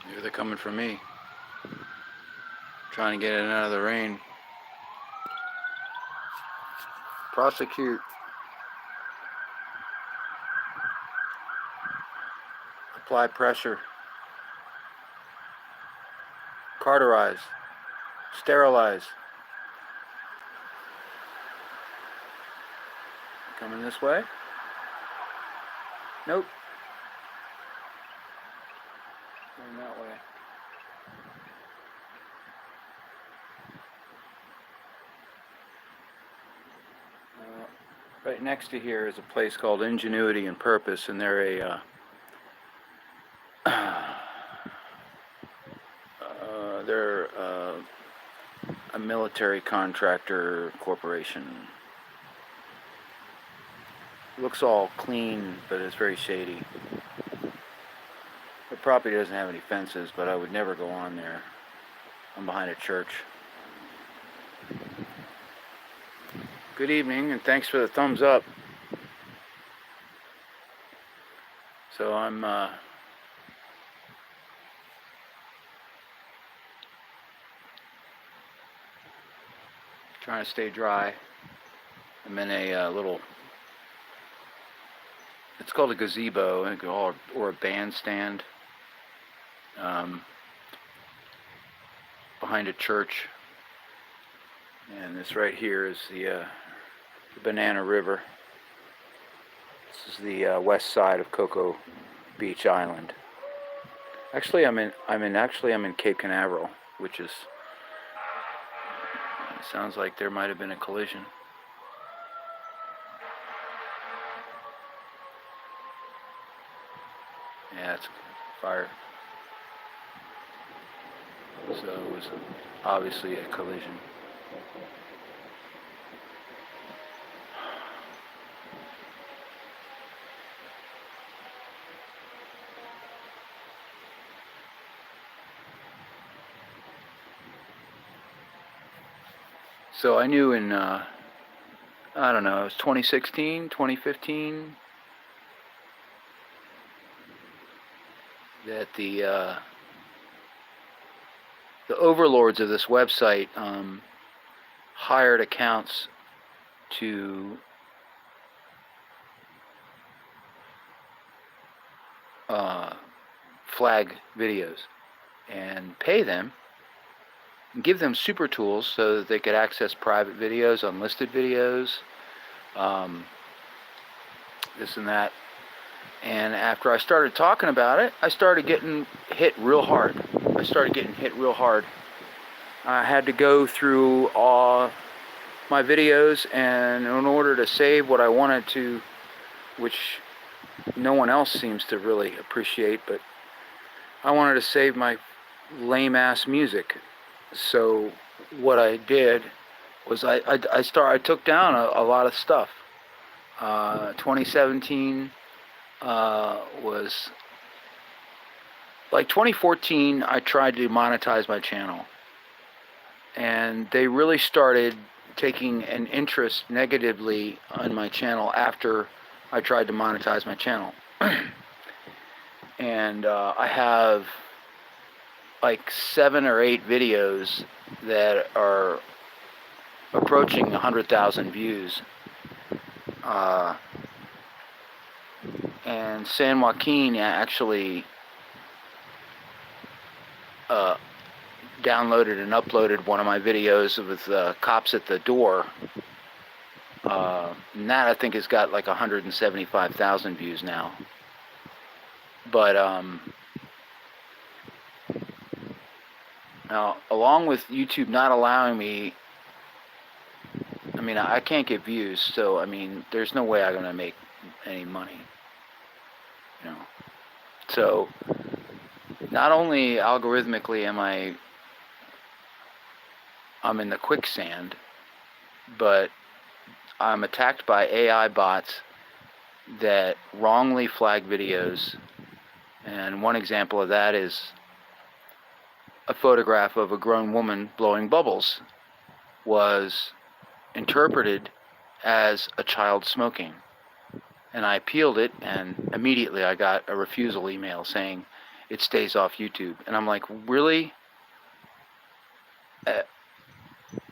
Here they're coming for me. Trying to get in and out of the rain. Prosecute. Apply pressure. Cauterize. Sterilize. Coming this way? Nope. Going that way. Right next to here is a place called Ingenuity and Purpose, and they're a military contractor corporation. Looks all clean, but it's very shady. The property doesn't have any fences, but I would never go on there. I'm behind a church. Good evening, and thanks for the thumbs up. So I'm trying to stay dry. I'm in a little, it's called a gazebo, or a bandstand, behind a church. And this right here is the Banana River. This is the west side of Cocoa Beach Island. Actually, I'm in Cape Canaveral, which is, sounds like there might have been a collision. Yeah, it's fire. So it was obviously a collision. So I knew in, I don't know, it was 2016, 2015, that the overlords of this website hired accounts to flag videos and pay them and give them super tools so that they could access private videos, unlisted videos, this and that. And after I started talking about it, I started getting hit real hard. I had to go through all my videos, and in order to save what I wanted to, which no one else seems to really appreciate, but I wanted to save my lame ass music. So what I did was I took down a lot of stuff. 2017 was like 2014. I tried to monetize my channel, and they really started taking an interest negatively on my channel after I tried to monetize my channel. And I have like 7 or 8 videos that are approaching 100,000 views. And San Joaquin actually downloaded and uploaded one of my videos with cops at the door. And that I think has got like 175,000 views now. But now, along with YouTube not allowing me, I mean, I can't get views, so I mean, there's no way I'm gonna make any money, you know. So not only algorithmically am I I'm in the quicksand, but I'm attacked by AI bots that wrongly flag videos. And one example of that is a photograph of a grown woman blowing bubbles was interpreted as a child smoking. And I appealed it, and immediately I got a refusal email saying it stays off YouTube. And I'm like, really?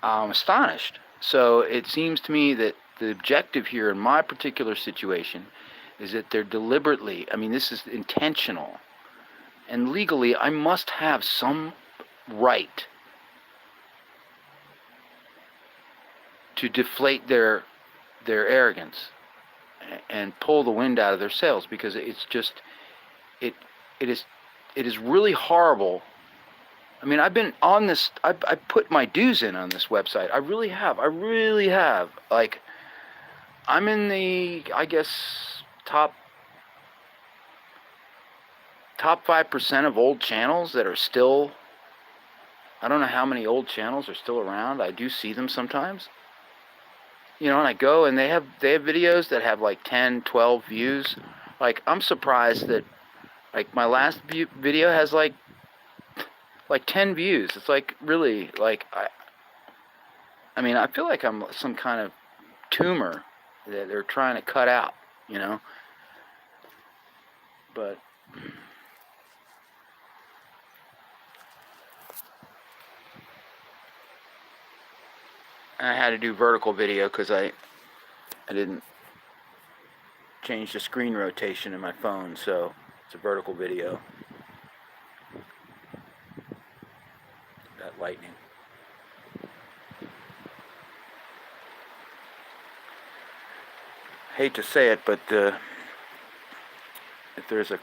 I'm astonished. So it seems to me that the objective here in my particular situation is that they're deliberately, I mean, this is intentional. And legally, I must have some right to deflate their arrogance and pull the wind out of their sails, because it's just, it is really horrible. I mean, I've been on this, I put my dues in on this website. I really have. Like, I'm in the, I guess, top 5% of old channels that are still, I don't know how many old channels are still around. I do see them sometimes. You know, and I go and they have videos that have like 10, 12 views. Like, I'm surprised that, like, my last video has like 10 views. It's like, really, like, I mean, I feel like I'm some kind of tumor that they're trying to cut out, you know? But I had to do vertical video because I didn't change the screen rotation in my phone, so it's a vertical video. That lightning. Hate to say it, but if there's a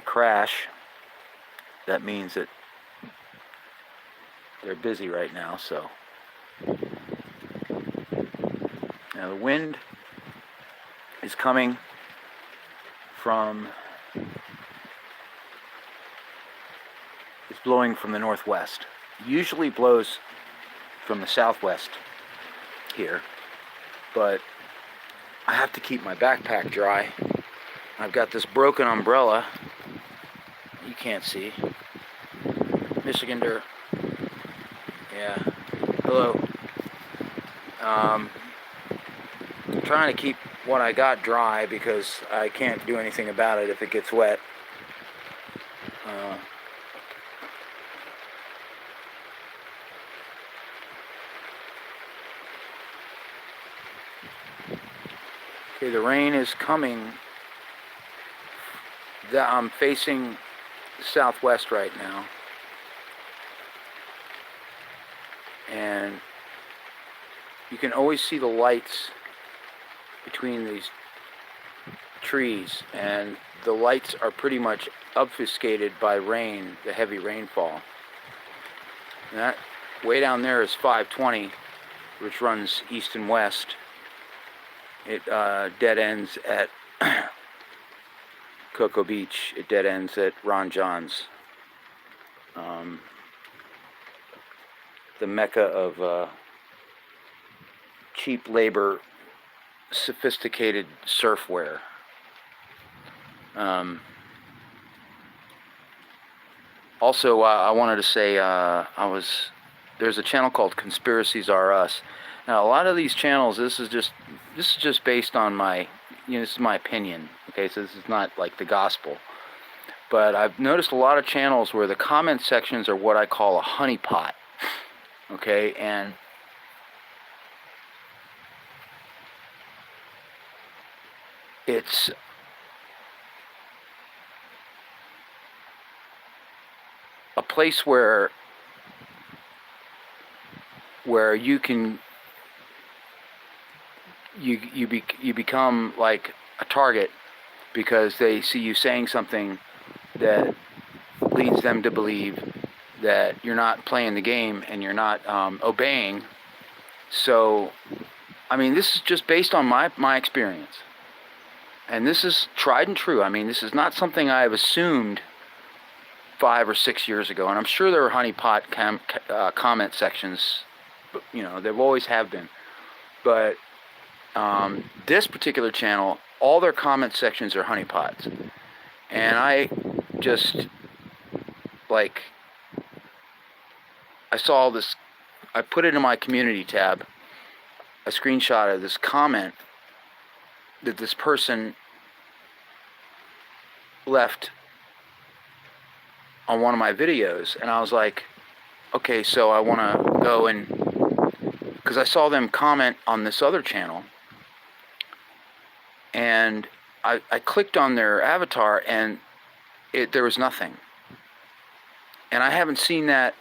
crash, that means that they're busy right now. So now the wind is coming from, it's blowing from the northwest. It usually blows from the southwest here, but I have to keep my backpack dry. I've got this broken umbrella. You can't see. Michigan dirt. Yeah. Hello. I'm trying to keep what I got dry because I can't do anything about it if it gets wet. Okay, the rain is coming. I'm facing southwest right now. And you can always see the lights between these trees, and the lights are pretty much obfuscated by rain, the heavy rainfall. And that way down there is 520, which runs east and west. It dead ends at Cocoa Beach. It dead ends at Ron John's, the mecca of cheap labor, sophisticated surfwear. Also, I wanted to say, there's a channel called Conspiracies Are Us. Now, a lot of these channels, this is just based on my, this is my opinion. Okay, so this is not like the gospel. But I've noticed a lot of channels where the comment sections are what I call a honeypot. Okay, and it's a place where you can you become like a target because they see you saying something that leads them to believe that you're not playing the game and you're not obeying. So, I mean, this is just based on my experience. And this is tried and true. I mean, this is not something I've assumed 5 or 6 years ago. And I'm sure there are honeypot comment sections You know, they've always have been. But this particular channel, all their comment sections are honeypots. And I just, like, I saw this, I put it in my community tab, a screenshot of this comment that this person left on one of my videos, and I was like, okay, so I want to go and, because I saw them comment on this other channel, and I clicked on their avatar, and there was nothing. And I haven't seen that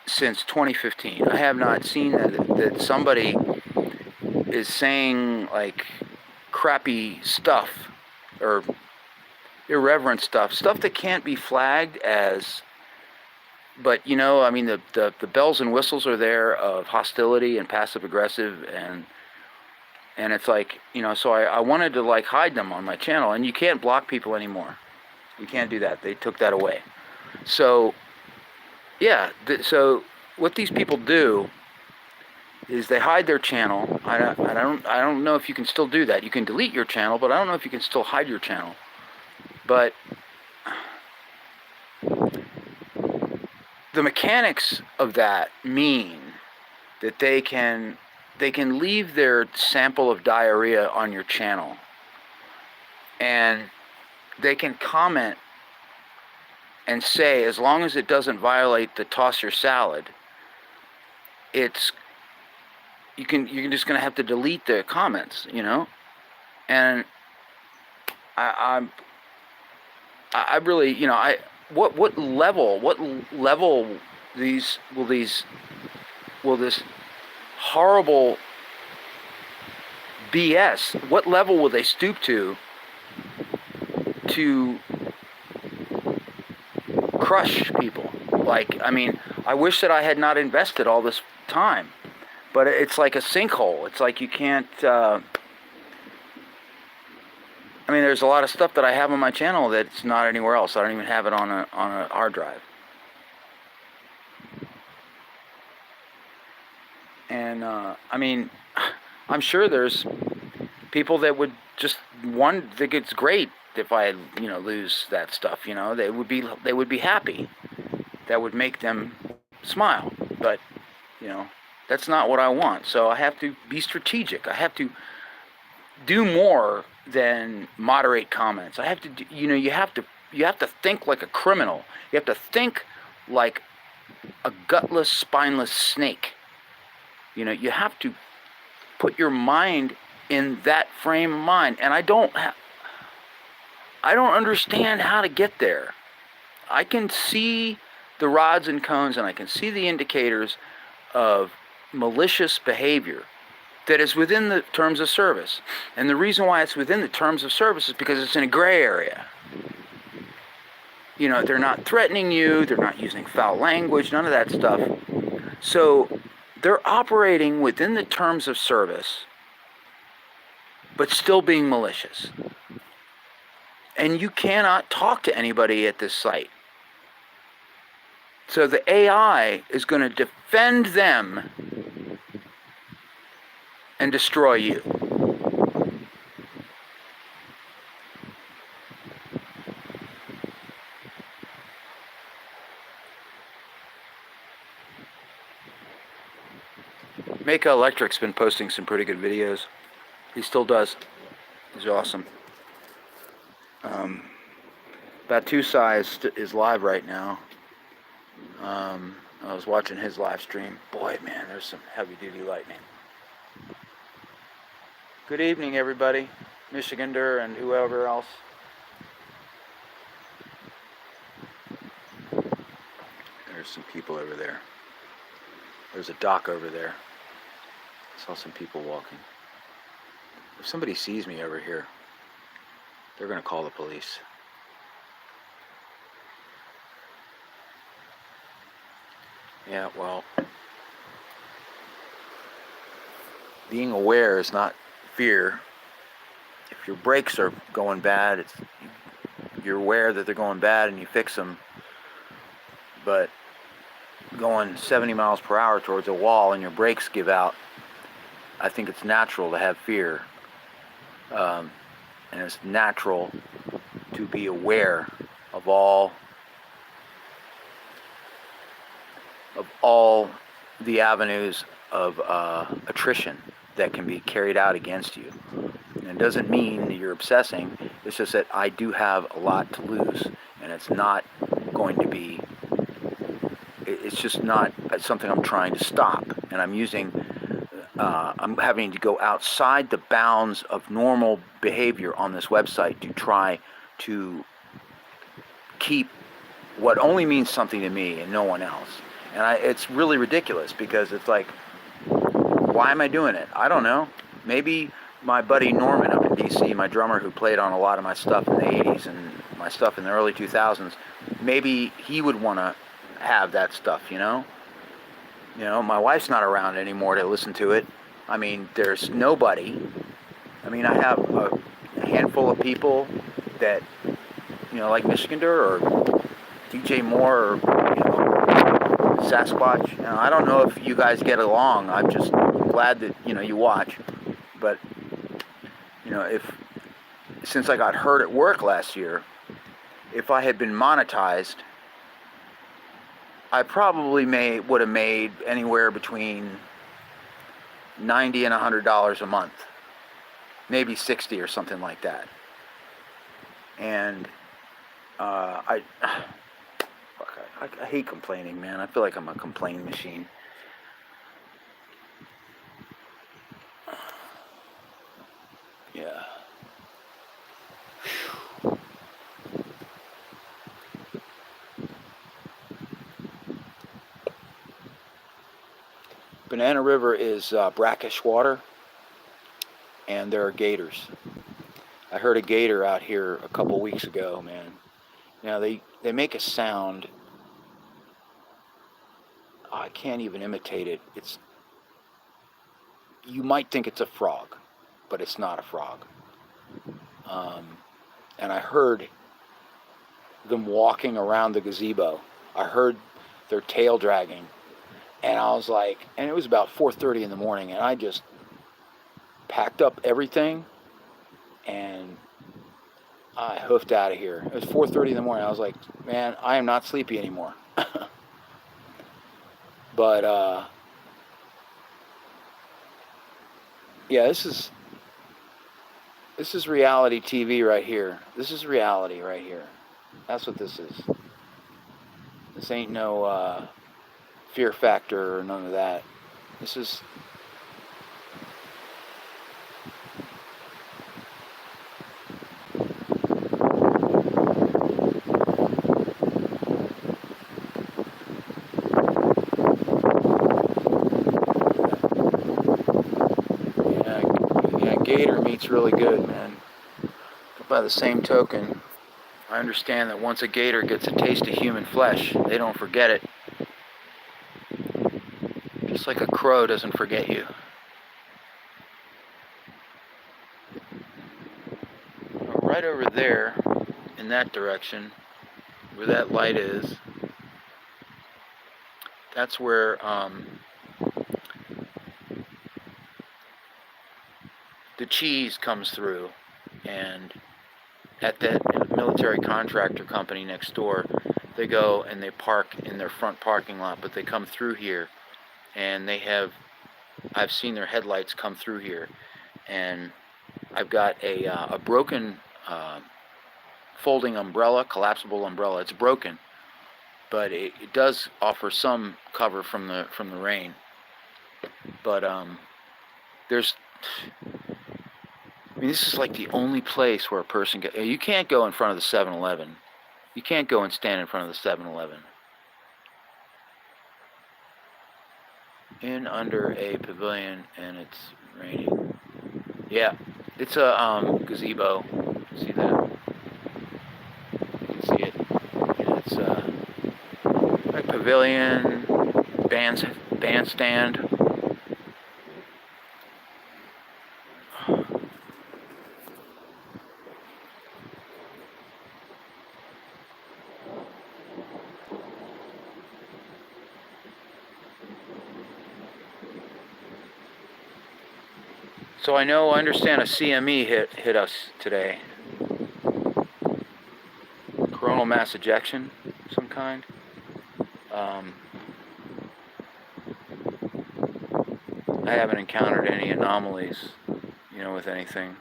since 2015. I have not seen that somebody is saying, like, crappy stuff, or irreverent stuff that can't be flagged as, but you know, I mean, the bells and whistles are there of hostility and passive aggressive, and it's like, you know, so I wanted to, like, hide them on my channel, and you can't block people anymore. You can't do that. They took that away. So yeah, so what these people do is they hide their channel. I don't know if you can still do that. You can delete your channel, but I don't know if you can still hide your channel. But the mechanics of that mean that they can leave their sample of diarrhea on your channel, and they can comment and say, as long as it doesn't violate the toss your salad, you're just gonna have to delete the comments, you know. And I really, you know, what level will this horrible BS, what level will they stoop to crush people? Like, I mean, I wish that I had not invested all this time, but it's like a sinkhole. It's like you can't, I mean, there's a lot of stuff that I have on my channel that's not anywhere else. I don't even have it on a hard drive. And, I mean, I'm sure there's people that would just think it's great if I, you know, lose that stuff, you know. They would be happy. That would make them smile. But, you know, that's not what I want. So I have to be strategic. I have to do more than moderate comments. I have to, you know, you have to think like a criminal. You have to think like a gutless, spineless snake. You know, you have to put your mind in that frame of mind. And I don't understand how to get there. I can see the rods and cones, and I can see the indicators of malicious behavior that is within the terms of service. And the reason why it's within the terms of service is because it's in a gray area. You know, they're not threatening you, they're not using foul language, none of that stuff. So they're operating within the terms of service, but still being malicious. And you cannot talk to anybody at this site. So the AI is going to defend them and destroy you. Maka Electric's been posting some pretty good videos. He still does. He's awesome. Batusai is live right now. I was watching his live stream. Boy, man, there's some heavy-duty lightning. Good evening, everybody. Michigander and whoever else. There's some people over there. There's a dock over there. I saw some people walking. If somebody sees me over here, they're going to call the police. Yeah, well, being aware is not fear. If your brakes are going bad, you're aware that they're going bad and you fix them. But going 70 miles per hour towards a wall and your brakes give out, I think it's natural to have fear. And it's natural to be aware of all the avenues of attrition that can be carried out against you. And it doesn't mean that you're obsessing, it's just that I do have a lot to lose, and it's not going to be, it's just not something I'm trying to stop. And I'm having to go outside the bounds of normal behavior on this website to try to keep what only means something to me and no one else. And it's really ridiculous, because it's like, why am I doing it? I don't know. Maybe my buddy Norman up in DC, my drummer who played on a lot of my stuff in the 80s and my stuff in the early 2000s, maybe he would want to have that stuff, you know? You know, my wife's not around anymore to listen to it. I mean, there's nobody. I mean, I have a handful of people that, you know, like Michigander or DJ Moore or, you know, Sasquatch. You know, I don't know if you guys get along. I'm just glad that, you know, you watch. But, you know, since I got hurt at work last year, if I had been monetized, I probably would have made anywhere between $90 and $100 a month, maybe 60 or something like that. And I hate complaining, man. I feel like I'm a complaint machine. Yeah. Banana River is brackish water, and there are gators. I heard a gator out here a couple weeks ago, man. Now they make a sound. I can't even imitate it. You might think it's a frog, but it's not a frog. And I heard them walking around the gazebo. I heard their tail dragging, and I was like, and it was about 4:30 in the morning, and I just packed up everything and I hoofed out of here. It was 4:30 in the morning. I was like, man, I am not sleepy anymore. But yeah, this is reality TV right here. This is reality right here. That's what this is. This ain't no fear factor or none of that. This is gator meat's really good, man. But by the same token, I understand that once a gator gets a taste of human flesh, they don't forget it. Just like a crow doesn't forget you. Right over there, in that direction, where that light is, that's where the cheese comes through. And at that military contractor company next door, they go and they park in their front parking lot, but they come through here, and I've seen their headlights come through here, and I've got a broken folding umbrella, collapsible umbrella. It's broken, but it does offer some cover from the rain. But this is like the only place where a person you can't go in front of the 7-Eleven. You can't go and stand in front of the 7-Eleven. In under a pavilion, and it's raining. Yeah, it's a gazebo. See that? You can see it. And it's a pavilion, bandstand. So I understand a CME hit us today. Coronal mass ejection, some kind. I haven't encountered any anomalies, with anything.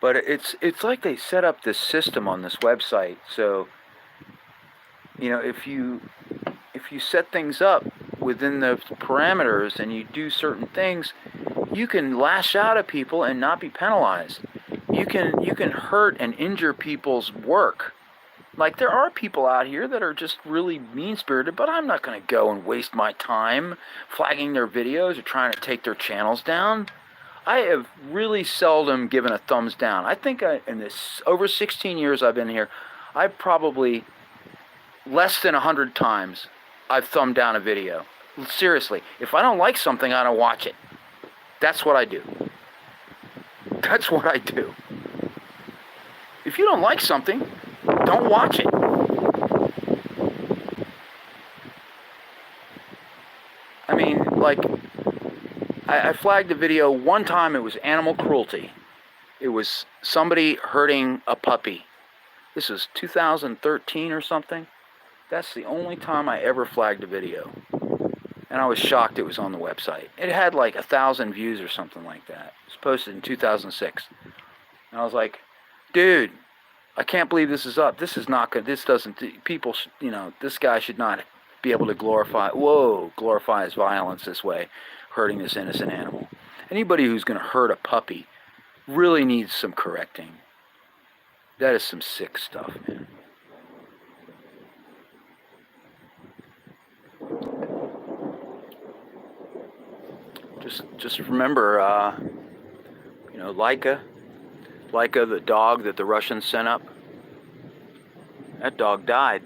But it's like they set up this system on this website. So, if you set things up within the parameters and you do certain things, you can lash out at people and not be penalized. You can hurt and injure people's work. Like, there are people out here that are just really mean-spirited, but I'm not going to go and waste my time flagging their videos or trying to take their channels down. I have really seldom given a thumbs down. I think in this over 16 years I've been here, I've probably less than 100 times I've thumbed down a video. Seriously, if I don't like something, I don't watch it. That's what I do. That's what I do. If you don't like something, don't watch it. I mean, like, I flagged a video one time. It was animal cruelty. It was somebody hurting a puppy. This was 2013 or something. That's the only time I ever flagged a video. And I was shocked it was on the website. It had like 1,000 views or something like that. It was posted in 2006. And I was like, dude, I can't believe this is up. This is not good. This doesn't, people, this guy should not be able to glorify his violence this way, hurting this innocent animal. Anybody who's going to hurt a puppy really needs some correcting. That is some sick stuff, man. Just remember, Laika, the dog that the Russians sent up. That dog died.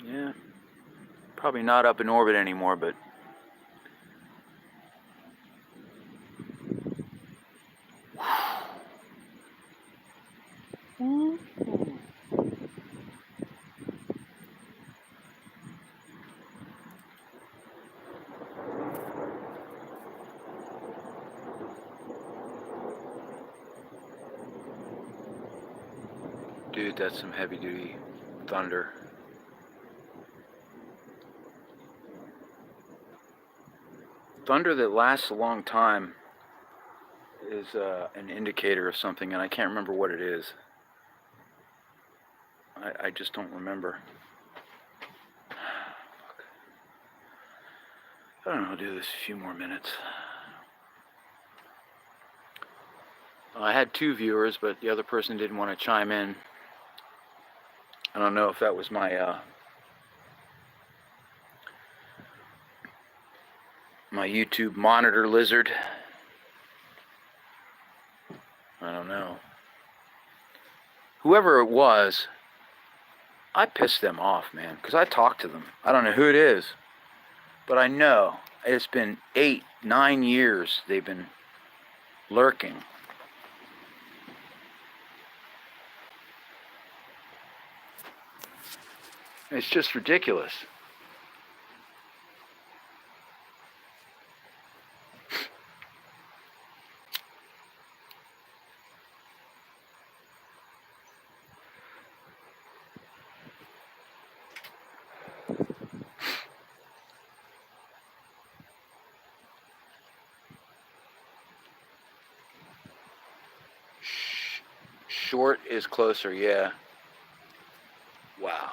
Yeah, probably not up in orbit anymore, but dude, that's some heavy-duty thunder. Thunder that lasts a long time is an indicator of something, and I can't remember what it is. I just don't remember. I don't know, I'll do this a few more minutes. I had 2 viewers, but the other person didn't want to chime in. I don't know if that was my my YouTube monitor lizard. I don't know. Whoever it was, I pissed them off, man, because I talked to them. I don't know who it is, but I know it's been 8, 9 years they've been lurking. It's just ridiculous. Short is closer, yeah. Wow.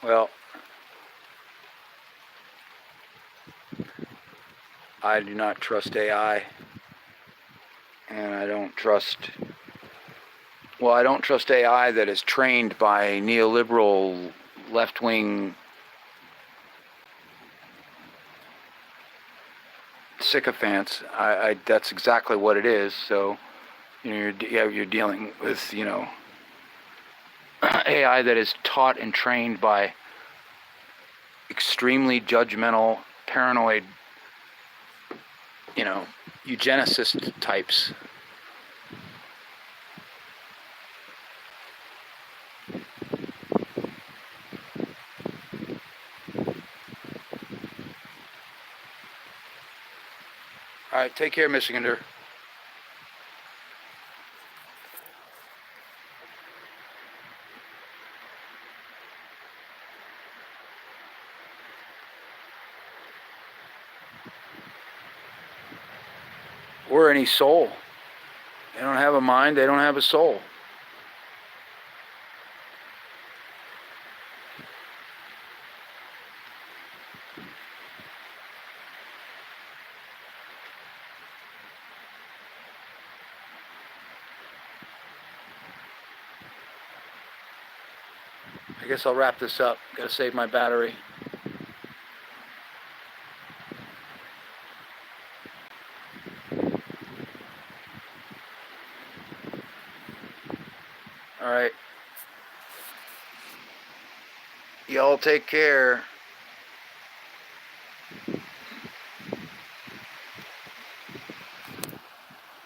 Well, I do not trust AI, and I don't trust AI that is trained by neoliberal left-wing sycophants. That's exactly what it is. So, you're dealing with, AI that is taught and trained by extremely judgmental, paranoid, eugenicist types. All right, take care, Michigander. Or any soul. They don't have a mind, they don't have a soul. I guess I'll wrap this up. Gotta save my battery. All right. Y'all take care.